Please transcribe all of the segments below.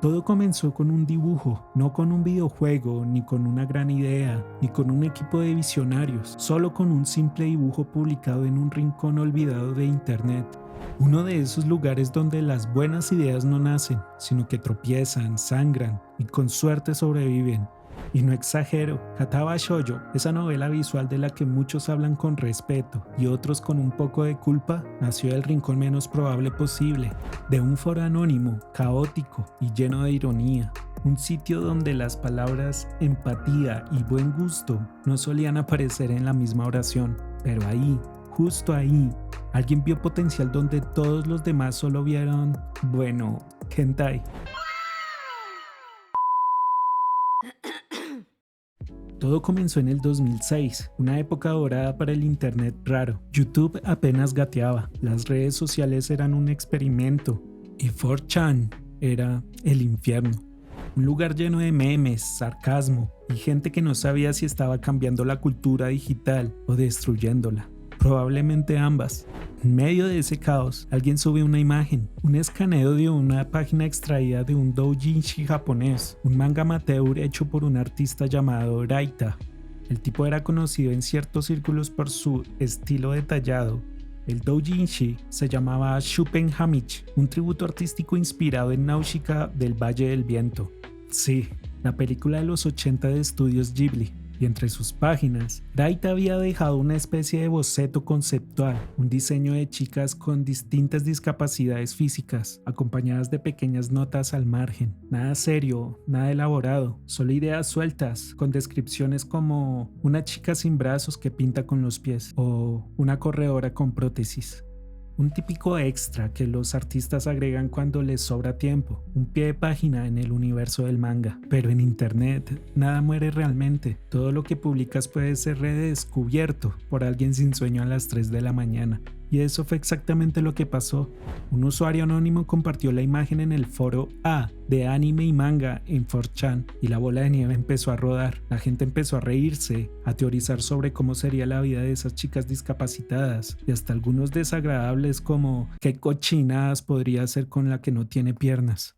Todo comenzó con un dibujo, no con un videojuego, ni con una gran idea, ni con un equipo de visionarios, solo con un simple dibujo publicado en un rincón olvidado de internet. Uno de esos lugares donde las buenas ideas no nacen, sino que tropiezan, sangran y con suerte sobreviven. Y no exagero, Hataba Shoujo, esa novela visual de la que muchos hablan con respeto y otros con un poco de culpa, nació del rincón menos probable posible, de un foro anónimo, caótico y lleno de ironía. Un sitio donde las palabras empatía y buen gusto no solían aparecer en la misma oración, pero ahí, justo ahí, alguien vio potencial donde todos los demás solo vieron, bueno, hentai. Todo comenzó en el 2006, una época dorada para el internet raro. YouTube apenas gateaba, las redes sociales eran un experimento y 4chan era el infierno. Un lugar lleno de memes, sarcasmo y gente que no sabía si estaba cambiando la cultura digital o destruyéndola. Probablemente ambas. En medio de ese caos, alguien sube una imagen, un escaneo de una página extraída de un doujinshi japonés, un manga amateur hecho por un artista llamado Raita. El tipo era conocido en ciertos círculos por su estilo detallado. El doujinshi se llamaba Shupen Hamichi, un tributo artístico inspirado en Náusica del Valle del Viento. Sí, la película de los 80 de estudios Ghibli. Y entre sus páginas, Raita había dejado una especie de boceto conceptual, un diseño de chicas con distintas discapacidades físicas, acompañadas de pequeñas notas al margen. Nada serio, nada elaborado, solo ideas sueltas, con descripciones como una chica sin brazos que pinta con los pies o una corredora con prótesis. Un típico extra que los artistas agregan cuando les sobra tiempo, un pie de página en el universo del manga. Pero en internet nada muere realmente, todo lo que publicas puede ser redescubierto por alguien sin sueño a las 3 de la mañana. Y eso fue exactamente lo que pasó. Un usuario anónimo compartió la imagen en el foro A de anime y manga en 4chan y la bola de nieve empezó a rodar. La gente empezó a reírse, a teorizar sobre cómo sería la vida de esas chicas discapacitadas y hasta algunos desagradables como qué cochinadas podría hacer con la que no tiene piernas.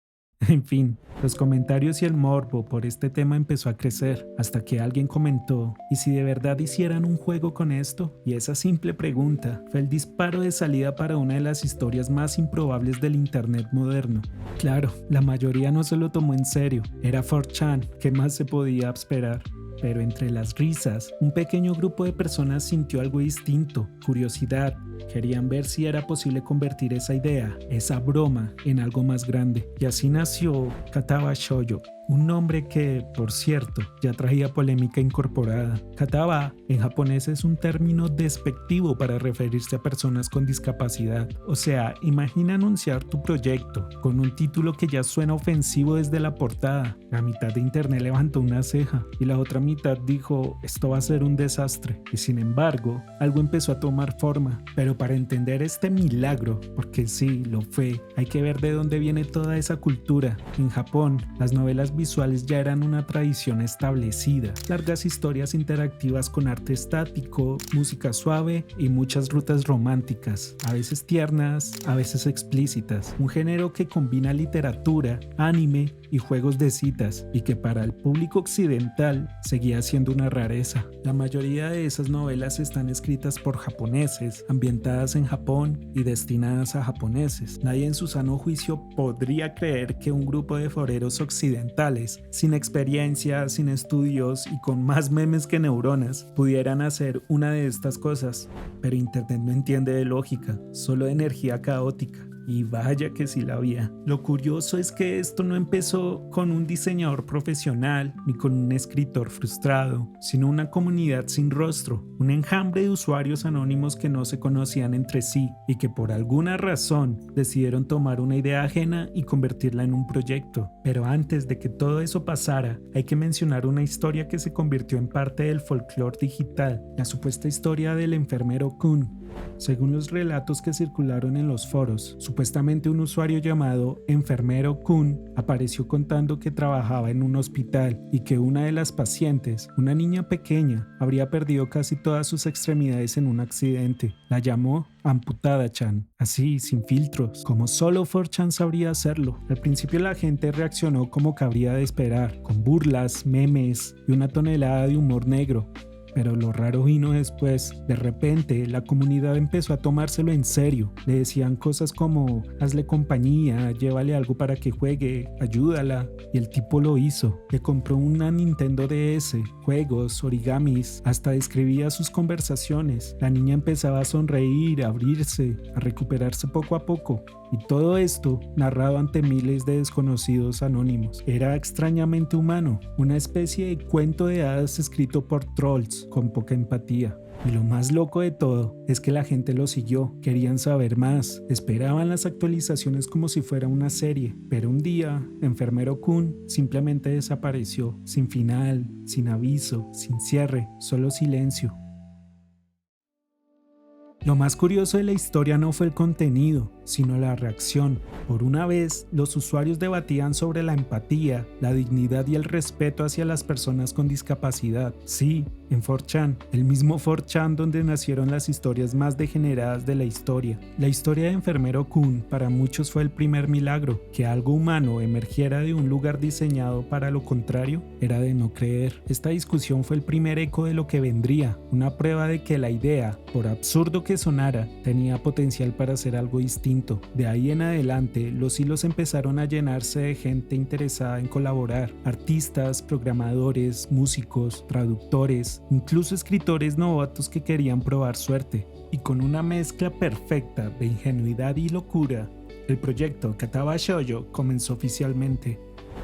En fin, los comentarios y el morbo por este tema empezó a crecer hasta que alguien comentó, ¿y si de verdad hicieran un juego con esto? Y esa simple pregunta fue el disparo de salida para una de las historias más improbables del internet moderno. Claro, la mayoría no se lo tomó en serio, era 4chan, ¿qué más se podía esperar? Pero entre las risas, un pequeño grupo de personas sintió algo distinto, curiosidad. Querían ver si era posible convertir esa idea, esa broma, en algo más grande. Y así nació Hataba Shoujo, un nombre que, por cierto, ya traía polémica incorporada. Hataba en japonés es un término despectivo para referirse a personas con discapacidad. O sea, imagina anunciar tu proyecto con un título que ya suena ofensivo desde la portada. La mitad de internet levantó una ceja y la otra mitad dijo, esto va a ser un desastre. Y sin embargo, algo empezó a tomar forma. Pero para entender este milagro, porque sí, lo fue, hay que ver de dónde viene toda esa cultura. En Japón, las novelas visuales ya eran una tradición establecida. Largas historias interactivas con arte estático, música suave y muchas rutas románticas, a veces tiernas, a veces explícitas. Un género que combina literatura, anime y juegos de citas y que para el público occidental seguía siendo una rareza. La mayoría de esas novelas están escritas por japoneses, ambientadas en Japón y destinadas a japoneses. Nadie en su sano juicio podría creer que un grupo de foreros occidentales, sin experiencia, sin estudios y con más memes que neuronas, pudieran hacer una de estas cosas. Pero internet no entiende de lógica, solo de energía caótica. Y vaya que sí la había. Lo curioso es que esto no empezó con un diseñador profesional ni con un escritor frustrado, sino una comunidad sin rostro, un enjambre de usuarios anónimos que no se conocían entre sí y que por alguna razón decidieron tomar una idea ajena y convertirla en un proyecto. Pero antes de que todo eso pasara, hay que mencionar una historia que se convirtió en parte del folclore digital, la supuesta historia del enfermero Kun. Según los relatos que circularon en los foros, Supuestamente un usuario llamado Enfermero Kun apareció contando que trabajaba en un hospital y que una de las pacientes, una niña pequeña, habría perdido casi todas sus extremidades en un accidente. La llamó Amputada-chan, así, sin filtros, como solo 4chan sabría hacerlo. Al principio la gente reaccionó como cabría de esperar, con burlas, memes y una tonelada de humor negro. Pero lo raro vino después. De repente, la comunidad empezó a tomárselo en serio. Le decían cosas como, hazle compañía, llévale algo para que juegue, ayúdala. Y el tipo lo hizo. Le compró una Nintendo DS, juegos, origamis, hasta describía sus conversaciones. La niña empezaba a sonreír, a abrirse, a recuperarse poco a poco. Y todo esto narrado ante miles de desconocidos anónimos. Era extrañamente humano, una especie de cuento de hadas escrito por trolls con poca empatía. Y lo más loco de todo es que la gente lo siguió, querían saber más, esperaban las actualizaciones como si fuera una serie, pero un día, Enfermero Kun simplemente desapareció, sin final, sin aviso, sin cierre, solo silencio. Lo más curioso de la historia no fue el contenido, sino la reacción. Por una vez, los usuarios debatían sobre la empatía, la dignidad y el respeto hacia las personas con discapacidad. Sí, en 4chan, el mismo 4chan donde nacieron las historias más degeneradas de la historia. La historia de Enfermero Kun para muchos fue el primer milagro. Que algo humano emergiera de un lugar diseñado para lo contrario era de no creer. Esta discusión fue el primer eco de lo que vendría, una prueba de que la idea, por absurdo que sonara, tenía potencial para hacer algo distinto. De ahí en adelante, los hilos empezaron a llenarse de gente interesada en colaborar, artistas, programadores, músicos, traductores, incluso escritores novatos que querían probar suerte. Y con una mezcla perfecta de ingenuidad y locura, el proyecto Kataba Shoujo comenzó oficialmente.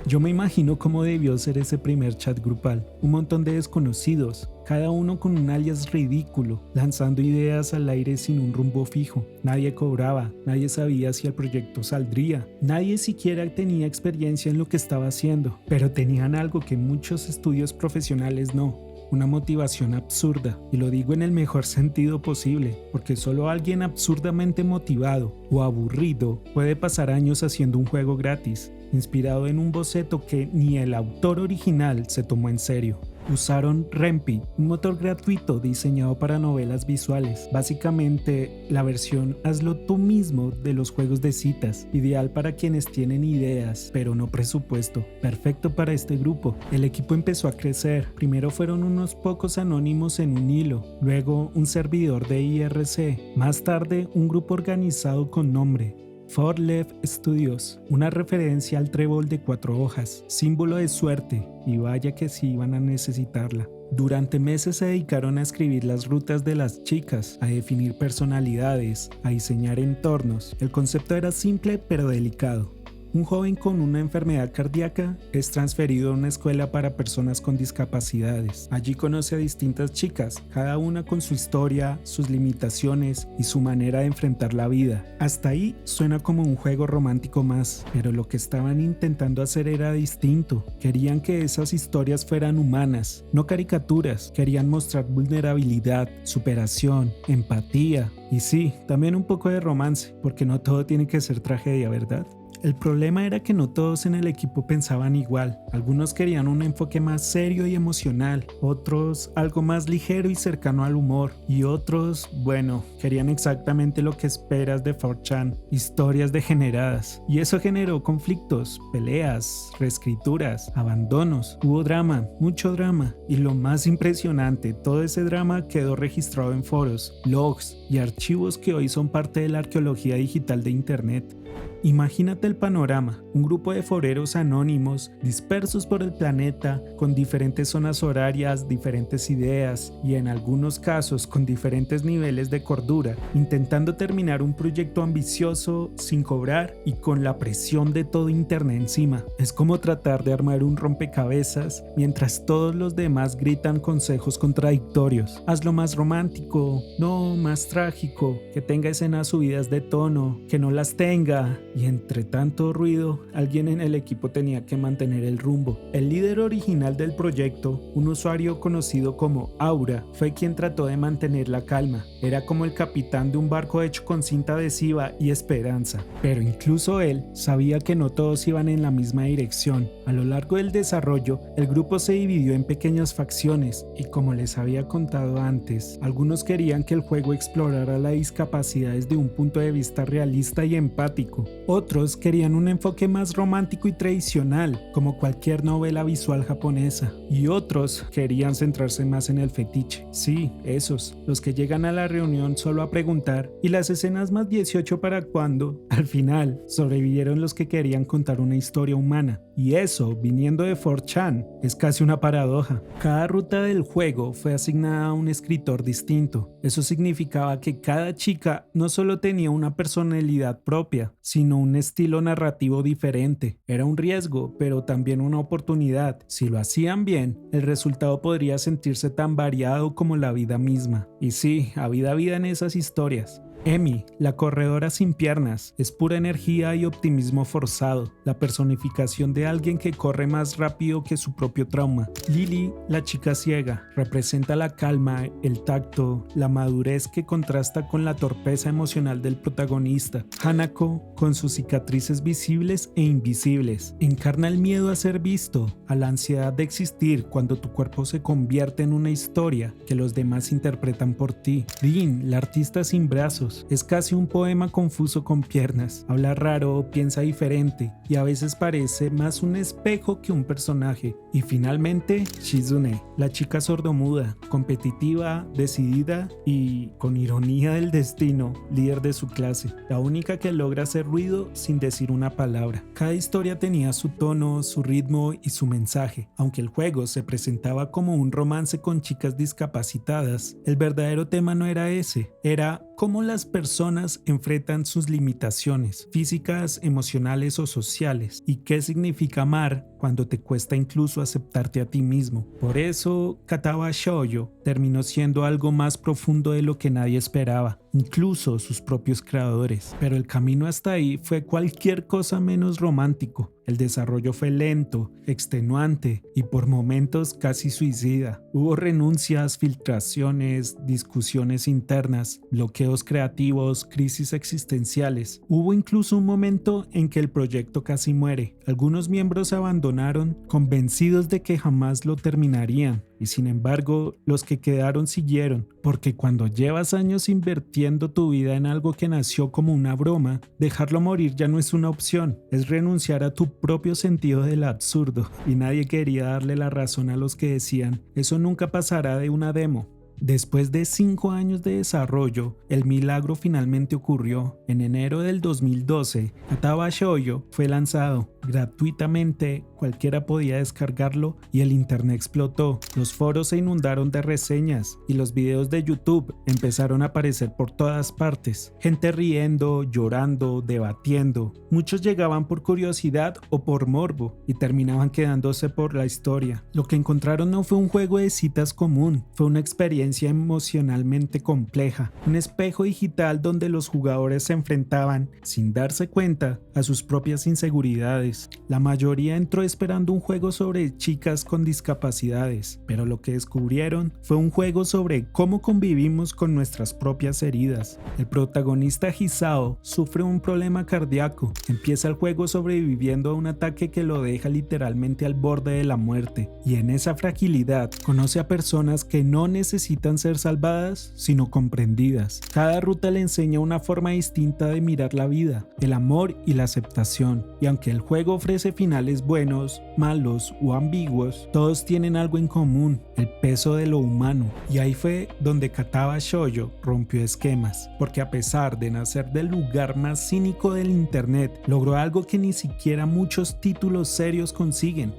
Yo me imagino cómo debió ser ese primer chat grupal, un montón de desconocidos, cada uno con un alias ridículo, lanzando ideas al aire sin un rumbo fijo. Nadie cobraba, nadie sabía si el proyecto saldría, nadie siquiera tenía experiencia en lo que estaba haciendo, pero tenían algo que muchos estudios profesionales no. Una motivación absurda, y lo digo en el mejor sentido posible, porque solo alguien absurdamente motivado o aburrido puede pasar años haciendo un juego gratis, inspirado en un boceto que ni el autor original se tomó en serio. Usaron Rempi, un motor gratuito diseñado para novelas visuales, básicamente la versión hazlo tú mismo de los juegos de citas, ideal para quienes tienen ideas pero no presupuesto, perfecto para este grupo. El equipo empezó a crecer, primero fueron unos pocos anónimos en un hilo, luego un servidor de IRC, más tarde un grupo organizado con nombre 4Leaf Studios, una referencia al trébol de 4 hojas, símbolo de suerte, y vaya que sí iban a necesitarla. Durante meses se dedicaron a escribir las rutas de las chicas, a definir personalidades, a diseñar entornos. El concepto era simple pero delicado. Un joven con una enfermedad cardíaca es transferido a una escuela para personas con discapacidades. Allí conoce a distintas chicas, cada una con su historia, sus limitaciones y su manera de enfrentar la vida. Hasta ahí suena como un juego romántico más, pero lo que estaban intentando hacer era distinto. Querían que esas historias fueran humanas, no caricaturas. Querían mostrar vulnerabilidad, superación, empatía y sí, también un poco de romance, porque no todo tiene que ser tragedia, ¿verdad? El problema era que no todos en el equipo pensaban igual. Algunos querían un enfoque más serio y emocional, otros algo más ligero y cercano al humor, y otros, bueno, querían exactamente lo que esperas de 4chan, historias degeneradas. Y eso generó conflictos, peleas, reescrituras, abandonos. Hubo drama, mucho drama, y lo más impresionante, todo ese drama quedó registrado en foros, logs y archivos que hoy son parte de la arqueología digital de Internet. Imagínate el panorama, un grupo de foreros anónimos dispersos por el planeta con diferentes zonas horarias, diferentes ideas y en algunos casos con diferentes niveles de cordura, intentando terminar un proyecto ambicioso sin cobrar y con la presión de todo Internet encima. Es como tratar de armar un rompecabezas mientras todos los demás gritan consejos contradictorios. Hazlo más romántico, no, más trágico, que tenga escenas subidas de tono, que no las tenga. Y entre tanto ruido, alguien en el equipo tenía que mantener el rumbo. El líder original del proyecto, un usuario conocido como Aura, fue quien trató de mantener la calma. era como el capitán de un barco hecho con cinta adhesiva y esperanza. Pero incluso él sabía que no todos iban en la misma dirección. A lo largo del desarrollo, el grupo se dividió en pequeñas facciones y, como les había contado antes, algunos querían que el juego explorara la discapacidad desde un punto de vista realista y empático. Otros querían un enfoque más romántico y tradicional, como cualquier novela visual japonesa. Y otros querían centrarse más en el fetiche. Sí, esos, los que llegan a la reunión solo a preguntar, ¿y las escenas más 18 para cuándo? Al final, sobrevivieron los que querían contar una historia humana. Y eso, viniendo de 4chan, es casi una paradoja. Cada ruta del juego fue asignada a un escritor distinto. Eso significaba que cada chica no solo tenía una personalidad propia, sino un estilo narrativo diferente. Era un riesgo, pero también una oportunidad. Si lo hacían bien, el resultado podría sentirse tan variado como la vida misma. Y sí, había vida en esas historias. Emi, la corredora sin piernas, es pura energía y optimismo forzado, la personificación de alguien que corre más rápido que su propio trauma. Lily, la chica ciega, representa la calma, el tacto, la madurez que contrasta con la torpeza emocional del protagonista. Hanako, con sus cicatrices visibles e invisibles, encarna el miedo a ser visto, a la ansiedad de existir cuando tu cuerpo se convierte en una historia que los demás interpretan por ti. Rin, la artista sin brazos, es casi un poema confuso con piernas. Habla raro, piensa diferente y a veces parece más un espejo que un personaje. Y finalmente, Shizune, la chica sordomuda, competitiva, decidida y, con ironía del destino, líder de su clase. La única que logra hacer ruido sin decir una palabra. Cada historia tenía su tono, su ritmo y su mensaje. Aunque el juego se presentaba como un romance con chicas discapacitadas, el verdadero tema no era ese. Era cómo las personas enfrentan sus limitaciones físicas, emocionales o sociales, y qué significa amar cuando te cuesta incluso aceptarte a ti mismo. Por eso, Kataba Shoujo terminó siendo algo más profundo de lo que nadie esperaba, incluso sus propios creadores. Pero el camino hasta ahí fue cualquier cosa menos romántico. El desarrollo fue lento, extenuante y por momentos casi suicida. Hubo renuncias, filtraciones, discusiones internas, bloqueos creativos, crisis existenciales. Hubo incluso un momento en que el proyecto casi muere. Algunos miembros abandonaron, convencidos de que jamás lo terminarían. Y sin embargo, los que quedaron siguieron, porque cuando llevas años invirtiendo tu vida en algo que nació como una broma, dejarlo morir ya no es una opción, es renunciar a tu propio sentido del absurdo. Y nadie quería darle la razón a los que decían, eso nunca pasará de una demo. Después de 5 años de desarrollo, el milagro finalmente ocurrió. En enero del 2012, Kataba Shoujo fue lanzado gratuitamente, cualquiera podía descargarlo y el internet explotó. Los foros se inundaron de reseñas y los videos de YouTube empezaron a aparecer por todas partes. Gente riendo, llorando, debatiendo. Muchos llegaban por curiosidad o por morbo y terminaban quedándose por la historia. Lo que encontraron no fue un juego de citas común, fue una experiencia emocionalmente compleja, un espejo digital donde los jugadores se enfrentaban, sin darse cuenta, a sus propias inseguridades. La mayoría entró esperando un juego sobre chicas con discapacidades, pero lo que descubrieron fue un juego sobre cómo convivimos con nuestras propias heridas. El protagonista Hisao sufre un problema cardíaco, empieza el juego sobreviviendo a un ataque que lo deja literalmente al borde de la muerte, y en esa fragilidad conoce a personas que no necesitan ser salvadas, sino comprendidas. Cada ruta le enseña una forma distinta de mirar la vida, el amor y la aceptación, y aunque el juego ofrece finales buenos, malos o ambiguos, todos tienen algo en común, el peso de lo humano. Y ahí fue donde Kataba Shoujo rompió esquemas, porque a pesar de nacer del lugar más cínico del internet, logró algo que ni siquiera muchos títulos serios consiguen.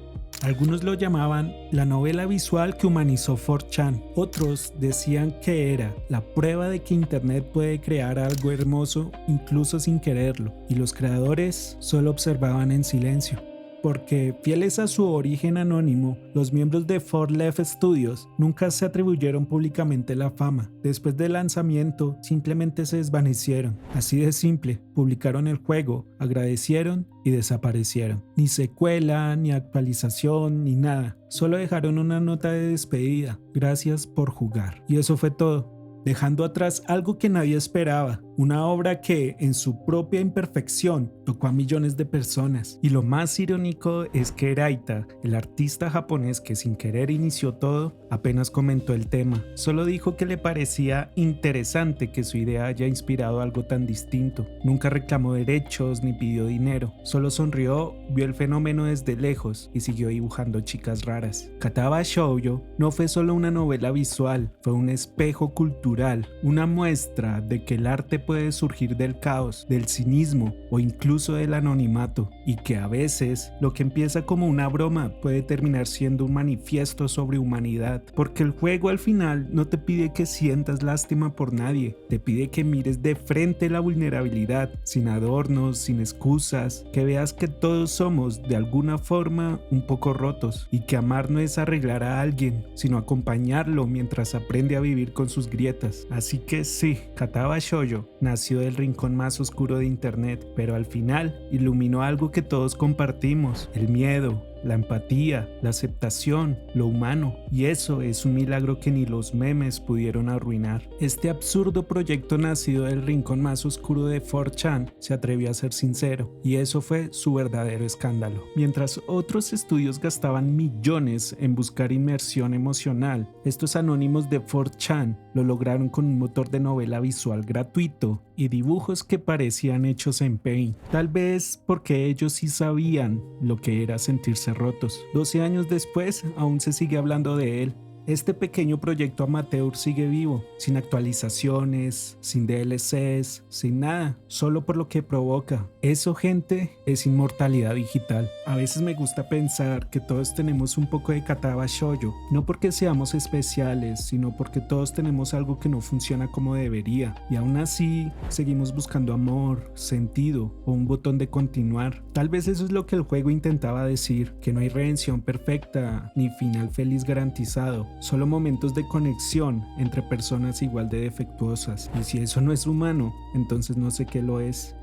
Algunos lo llamaban la novela visual que humanizó 4chan. Otros decían que era la prueba de que Internet puede crear algo hermoso incluso sin quererlo. Y los creadores solo observaban en silencio. Porque, fieles a su origen anónimo, los miembros de 4Left Studios nunca se atribuyeron públicamente la fama. Después del lanzamiento, simplemente se desvanecieron. Así de simple, publicaron el juego, agradecieron y desaparecieron. Ni secuela, ni actualización, ni nada. Solo dejaron una nota de despedida. Gracias por jugar. Y eso fue todo. dejando atrás algo que nadie esperaba, una obra que, en su propia imperfección, tocó a millones de personas. Y lo más irónico es que Eraita, el artista japonés que sin querer inició todo, apenas comentó el tema. Solo dijo que le parecía interesante que su idea haya inspirado algo tan distinto. Nunca reclamó derechos ni pidió dinero. Solo sonrió, vio el fenómeno desde lejos y siguió dibujando chicas raras. Kataba Shoujo no fue solo una novela visual, fue un espejo cultural, una muestra de que el arte puede surgir del caos, del cinismo o incluso del anonimato, y que a veces lo que empieza como una broma puede terminar siendo un manifiesto sobre humanidad, porque el juego al final no te pide que sientas lástima por nadie, te pide que mires de frente la vulnerabilidad, sin adornos, sin excusas, que veas que todos somos de alguna forma un poco rotos, y que amar no es arreglar a alguien, sino acompañarlo mientras aprende a vivir con sus grietas. Así que sí, Kataba Shoujo nació del rincón más oscuro de internet, pero al final iluminó algo que todos compartimos: el miedo, la empatía, la aceptación, lo humano, y eso es un milagro que ni los memes pudieron arruinar. Este absurdo proyecto nacido del rincón más oscuro de 4chan se atrevió a ser sincero, y eso fue su verdadero escándalo. Mientras otros estudios gastaban millones en buscar inmersión emocional, estos anónimos de 4chan lo lograron con un motor de novela visual gratuito y dibujos que parecían hechos en Paint, tal vez porque ellos sí sabían lo que era sentirse rotos. 12 años después, aún se sigue hablando de él. Este pequeño proyecto amateur sigue vivo, sin actualizaciones, sin DLCs, sin nada, solo por lo que provoca. Eso, gente, es inmortalidad digital. A veces me gusta pensar que todos tenemos un poco de Kataba Shoujo, no porque seamos especiales, sino porque todos tenemos algo que no funciona como debería, y aún así seguimos buscando amor, sentido o un botón de continuar. Tal vez eso es lo que el juego intentaba decir, que no hay redención perfecta ni final feliz garantizado, solo momentos de conexión entre personas igual de defectuosas. Y si eso no es humano, entonces no sé qué lo es.